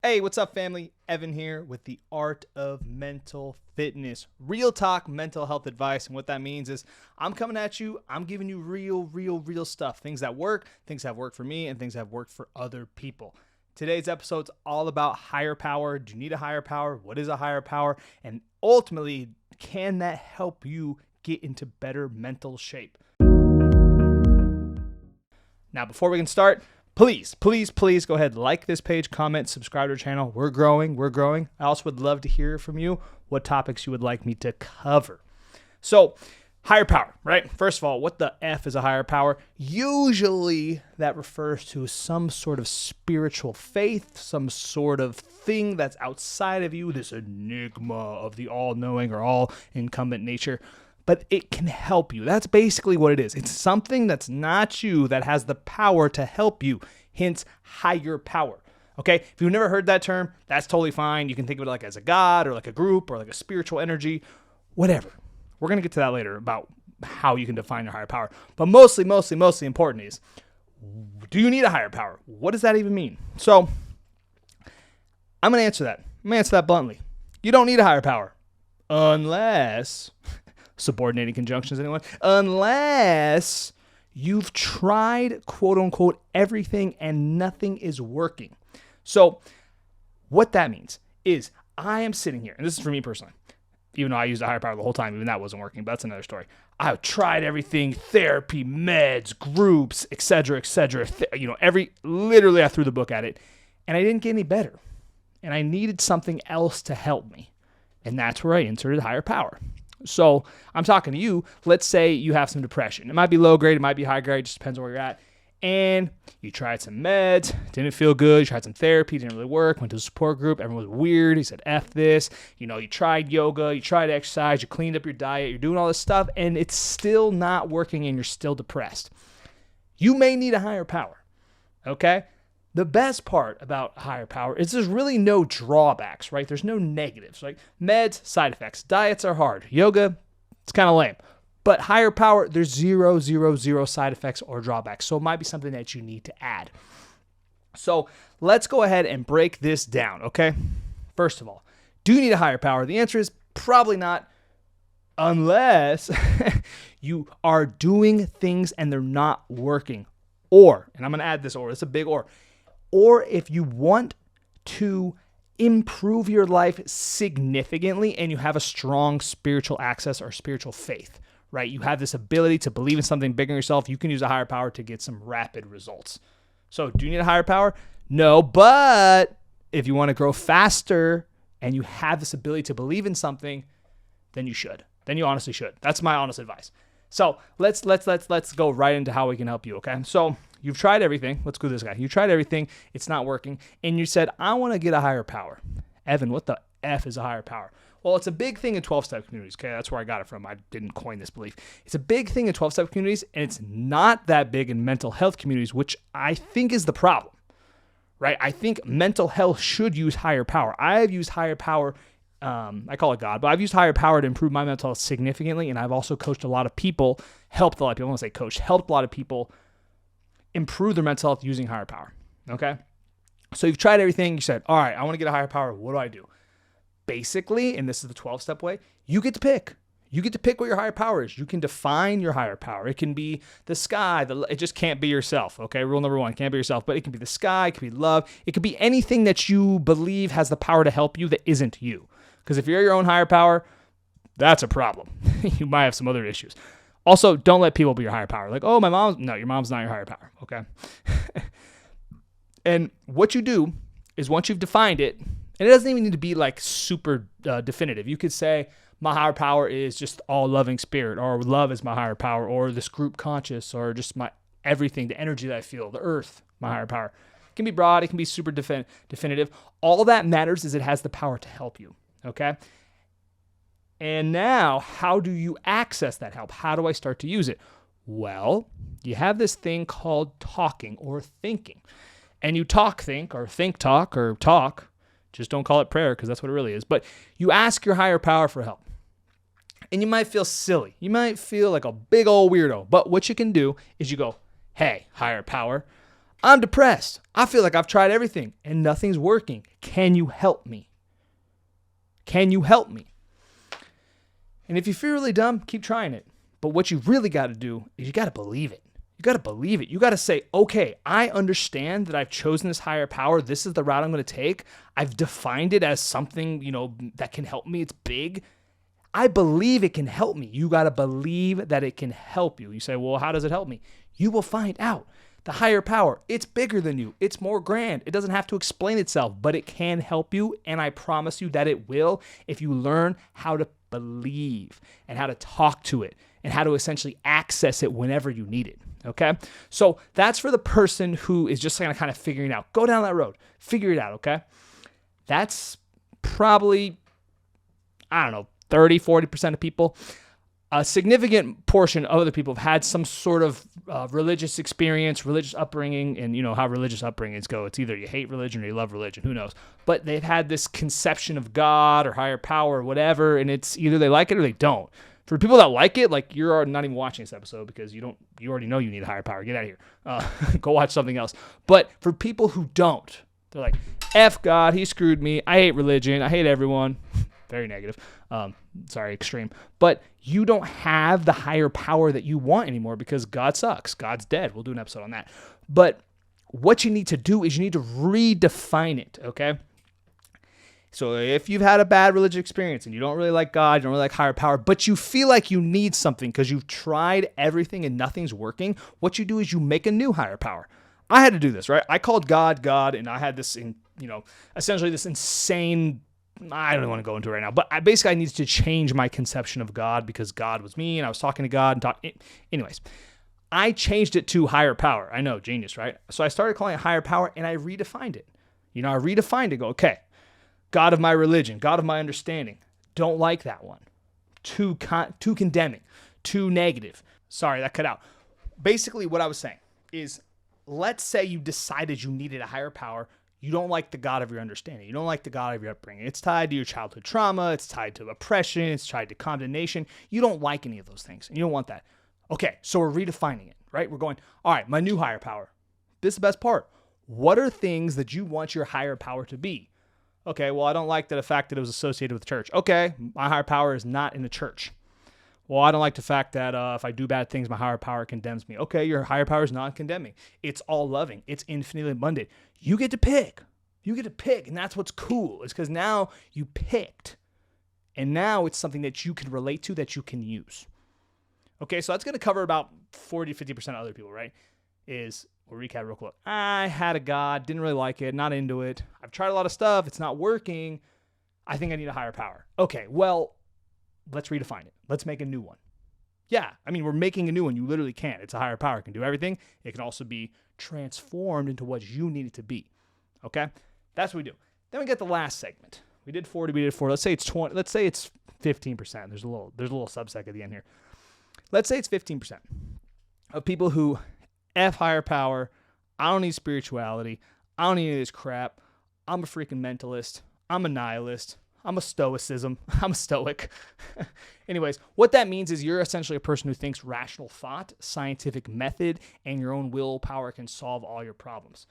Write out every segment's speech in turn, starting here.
Hey, what's up, family? Evan here with the Art of Mental Fitness. Real talk mental health advice. And what that means is I'm coming at you, I'm giving you real stuff. Things that work, things that have worked for me, and things that have worked for other people. Today's episode's all about higher power. Do you need a higher power? What is a higher power? And ultimately, can that help you get into better mental shape? Now, before we can start, please go ahead, like this page, comment, subscribe to our channel. We're growing. I also would love to hear from you what topics you would like me to cover. So, higher power, right? First of all, what the F is a higher power? Usually that refers to some sort of spiritual faith, some sort of thing that's outside of you, this enigma of the all-knowing or all-incumbent nature. But it can help you. That's basically what it is. It's something that's not you that has the power to help you, hence higher power. Okay, if you've never heard that term, that's totally fine. You can think of it like as a god or like a group or like a spiritual energy, whatever. We're going to get to that later about how you can define your higher power. But mostly important is, do you need a higher power? What does that even mean? So I'm going to answer that. I'm going to answer that bluntly. You don't need a higher power unless... subordinating conjunctions, anyone? Unless you've tried, quote unquote, everything and nothing is working. So what that means is I am sitting here, and this is for me personally, even though I used a higher power the whole time, even that wasn't working, but that's another story. I've tried everything, therapy, meds, groups, etc. Literally I threw the book at it, and I didn't get any better. And I needed something else to help me. And that's where I inserted higher power. So I'm talking to you. Let's say you have some depression. It might be low grade. It might be high grade. It just depends on where you're at. And you tried some meds. Didn't feel good. You tried some therapy. Didn't really work. Went to a support group. Everyone was weird. He said, F this. You tried yoga. You tried exercise. You cleaned up your diet. You're doing all this stuff. And it's still not working and you're still depressed. You may need a higher power. Okay? The best part about higher power is there's really no drawbacks, right? There's no negatives, right? Meds, side effects. Diets are hard. Yoga, it's kind of lame. But higher power, there's zero side effects or drawbacks. So it might be something that you need to add. So let's go ahead and break this down, okay? First of all, do you need a higher power? The answer is probably not, unless you are doing things and they're not working. Or, and I'm going to add this or, it's a big or if you want to improve your life significantly and you have a strong spiritual access or spiritual faith, right? You have this ability to believe in something bigger than yourself. You can use a higher power to get some rapid results. So do you need a higher power? No, but if you want to grow faster and you have this ability to believe in something, then you should. Then you honestly should. That's my honest advice. So let's go right into how we can help you, okay? So you've tried everything. Let's go to this guy. You tried everything. It's not working. And you said, I want to get a higher power. Evan, what the F is a higher power? Well, it's a big thing in 12-step communities, okay? That's where I got it from. I didn't coin this belief. It's a big thing in 12-step communities, and it's not that big in mental health communities, which I think is the problem, right? I think mental health should use higher power. I have used higher power. I call it God, but I've used higher power to improve my mental health significantly, and I've also coached a lot of people, helped a lot of people, I want to say coached, helped a lot of people improve their mental health using higher power, okay? So you've tried everything, you said, all right, I want to get a higher power, what do I do? Basically, and this is the 12-step way, you get to pick. You get to pick what your higher power is. You can define your higher power. It can be the sky. It just can't be yourself, okay? Rule number one, can't be yourself, but it can be the sky, it can be love, it could be anything that you believe has the power to help you that isn't you. Because if you're your own higher power, that's a problem. You might have some other issues. Also, don't let people be your higher power. Like, oh, no, your mom's not your higher power, okay? And what you do is once you've defined it, and it doesn't even need to be like super definitive. You could say, my higher power is just all loving spirit, or love is my higher power, or this group conscious, or just my everything, the energy that I feel, the earth, my higher power. It can be broad. It can be super definitive. All that matters is it has the power to help you, okay? And now, how do you access that help? How do I start to use it? Well, you have this thing called talking or thinking. And you think, or talk. Just don't call it prayer because that's what it really is. But you ask your higher power for help. And you might feel silly. You might feel like a big old weirdo. But what you can do is you go, hey, higher power, I'm depressed. I feel like I've tried everything and nothing's working. Can you help me? Can you help me? And if you feel really dumb, keep trying it. But what you really got to do is you got to believe it. You got to believe it. You got to say, okay, I understand that I've chosen this higher power. This is the route I'm going to take. I've defined it as something, that can help me. It's big. I believe it can help me. You got to believe that it can help you. You say, well, how does it help me? You will find out. The higher power, it's bigger than you. It's more grand. It doesn't have to explain itself, but it can help you. And I promise you that it will if you learn how to believe and how to talk to it and how to essentially access it whenever you need it. Okay? So that's for the person who is just kind of figuring it out. Go down that road. Figure it out. Okay? That's probably, 30, 40% of people. A significant portion of other people have had some sort of religious experience, religious upbringing, and you know how religious upbringings go. It's either you hate religion or you love religion, who knows? But they've had this conception of God or higher power or whatever, and it's either they like it or they don't. For people that like it, like you're not even watching this episode because you already know you need a higher power. Get out of here. Go watch something else. But for people who don't, they're like, F God, he screwed me. I hate religion. I hate everyone. Very negative. Extreme. But you don't have the higher power that you want anymore because God sucks. God's dead. We'll do an episode on that. But what you need to do is you need to redefine it, okay? So if you've had a bad religious experience and you don't really like God, you don't really like higher power, but you feel like you need something because you've tried everything and nothing's working, what you do is you make a new higher power. I had to do this, right? I called God, and I had this, essentially this insane, I don't want to go into it right now, but I needed to change my conception of God because God was me and I was talking to God anyways, I changed it to higher power. I know, genius, right? So I started calling it higher power and I redefined it. I redefined it, go, okay, God of my religion, God of my understanding. Don't like that one. Too condemning, too negative. Sorry, that cut out. Basically what I was saying is, let's say you decided you needed a higher power. You don't like the God of your understanding. You don't like the God of your upbringing. It's tied to your childhood trauma. It's tied to oppression. It's tied to condemnation. You don't like any of those things, and you don't want that. Okay, so we're redefining it, right? We're going, all right, my new higher power. This is the best part. What are things that you want your higher power to be? Okay, well, I don't like the fact that it was associated with the church. Okay, my higher power is not in the church. Well, I don't like the fact that if I do bad things, my higher power condemns me. Okay, your higher power is not condemning. It's all loving. It's infinitely abundant. You get to pick. And that's what's cool, is because now you picked. And now it's something that you can relate to, that you can use. Okay, so that's going to cover about 40, 50% of other people, right? We'll recap real quick. I had a God, didn't really like it, not into it. I've tried a lot of stuff. It's not working. I think I need a higher power. Okay, well, let's redefine it. Let's make a new one. Yeah, we're making a new one. You literally can. It's a higher power. It can do everything. It can also be transformed into what you need it to be. Okay? That's what we do. Then we get the last segment. We did 40, we did 40. Let's say it's 20. Let's say it's 15%. There's a little subsec at the end here. Let's say it's 15% of people who F higher power. I don't need spirituality. I don't need any of this crap. I'm a freaking mentalist. I'm a nihilist. I'm a stoicism. I'm a stoic. Anyways, what that means is you're essentially a person who thinks rational thought, scientific method, and your own willpower can solve all your problems.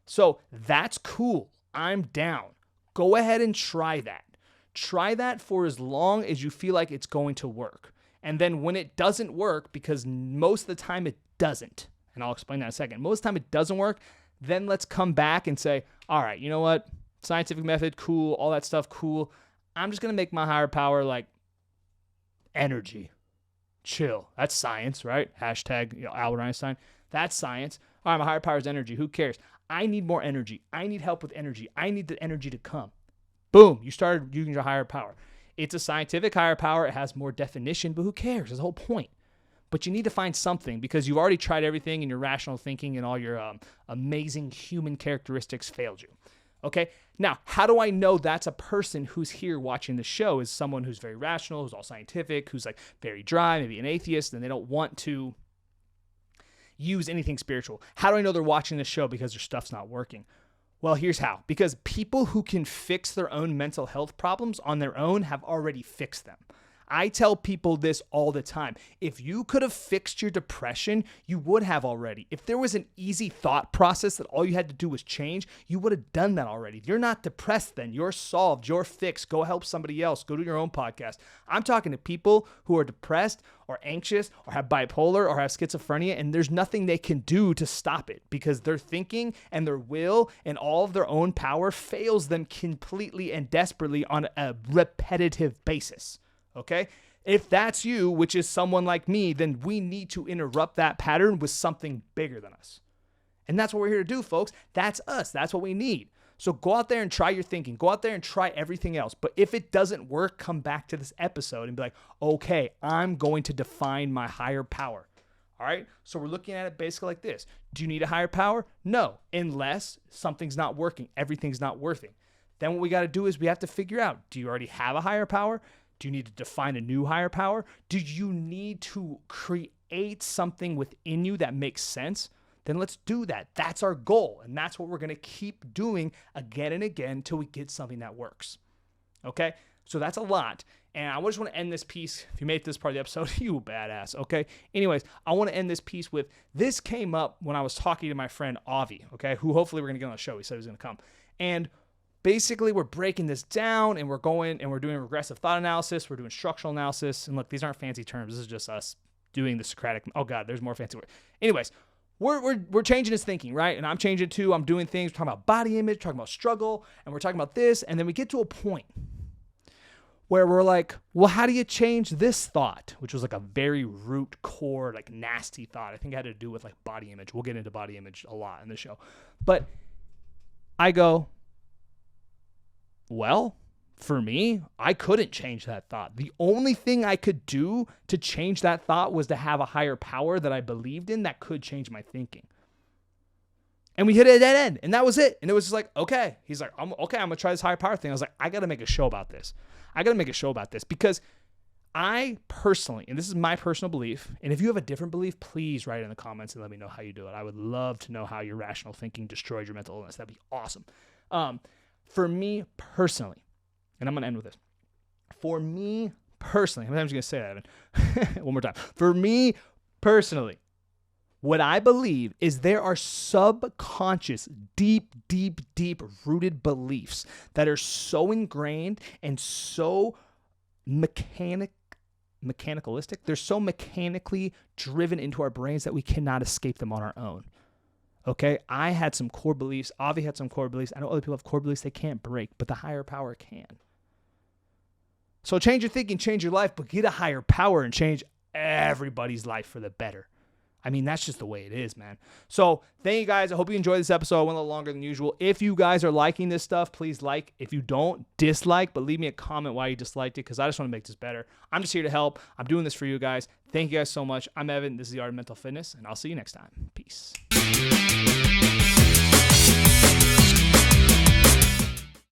So that's cool. I'm down. Go ahead and try that. Try that for as long as you feel like it's going to work. And then when it doesn't work, because most of the time it doesn't, and I'll explain that in a second. Most of the time it doesn't work, then let's come back and say, all right, you know what? Scientific method, cool. All that stuff, cool. I'm just going to make my higher power like energy. Chill. That's science, right? Hashtag Albert Einstein. That's science. All right, my higher power is energy. Who cares? I need more energy. I need help with energy. I need the energy to come. Boom. You started using your higher power. It's a scientific higher power. It has more definition, but who cares? That's the whole point. But you need to find something because you've already tried everything and your rational thinking and all your amazing human characteristics failed you. Okay, now, how do I know that's a person who's here watching the show is someone who's very rational, who's all scientific, who's like very dry, maybe an atheist, and they don't want to use anything spiritual? How do I know they're watching the show because their stuff's not working? Well, here's how. Because people who can fix their own mental health problems on their own have already fixed them. I tell people this all the time. If you could have fixed your depression, you would have already. If there was an easy thought process that all you had to do was change, you would have done that already. You're not depressed then. You're solved. You're fixed. Go help somebody else. Go do your own podcast. I'm talking to people who are depressed or anxious or have bipolar or have schizophrenia, and there's nothing they can do to stop it because their thinking and their will and all of their own power fails them completely and desperately on a repetitive basis. Okay? If that's you, which is someone like me, then we need to interrupt that pattern with something bigger than us. And that's what we're here to do, folks. That's us. That's what we need. So go out there and try your thinking. Go out there and try everything else. But if it doesn't work, come back to this episode and be like, okay, I'm going to define my higher power. All right? So we're looking at it basically like this. Do you need a higher power? No, unless something's not working. Everything's not working. Then what we got to do is we have to figure out, do you already have a higher power? Do you need to define a new higher power? Do you need to create something within you that makes sense? Then let's do that. That's our goal. And that's what we're going to keep doing again and again until we get something that works. Okay? So that's a lot. And I just want to end this piece. If you made it this part of the episode, you badass. Okay? Anyways, I want to end this piece with, this came up when I was talking to my friend Avi, okay, who hopefully we're going to get on the show. He said he was going to come. And basically, we're breaking this down and we're going and we're doing regressive thought analysis. We're doing structural analysis. And look, these aren't fancy terms. This is just us doing the Socratic. Oh, God, there's more fancy words. Anyways, we're changing his thinking, right? And I'm changing it too. I'm doing things. We're talking about body image, talking about struggle, and we're talking about this. And then we get to a point where we're like, well, how do you change this thought? Which was like a very root core, like nasty thought. I think it had to do with like body image. We'll get into body image a lot in the show. But I go, well, for me, I couldn't change that thought. The only thing I could do to change that thought was to have a higher power that I believed in that could change my thinking. And we hit a dead end, and that was it. And it was just like, okay. He's like, I'm going to try this higher power thing. I was like, I got to make a show about this. Because I personally, and this is my personal belief, and if you have a different belief, please write it in the comments and let me know how you do it. I would love to know how your rational thinking destroyed your mental illness. That'd be awesome. For me personally, and I'm going to end with this. For me personally, how many times are you going to say that, Evan? One more time. For me personally, what I believe is there are subconscious, deep rooted beliefs that are so ingrained and so mechanicalistic. They're so mechanically driven into our brains that we cannot escape them on our own. Okay, I had some core beliefs. Avi had some core beliefs. I know other people have core beliefs they can't break, but the higher power can. So change your thinking, change your life, but get a higher power and change everybody's life for the better. I mean, that's just the way it is, man. So thank you guys. I hope you enjoyed this episode. I went a little longer than usual. If you guys are liking this stuff, please like. If you don't, dislike, but leave me a comment why you disliked it because I just want to make this better. I'm just here to help. I'm doing this for you guys. Thank you guys so much. I'm Evan. This is The Art of Mental Fitness, and I'll see you next time. Peace.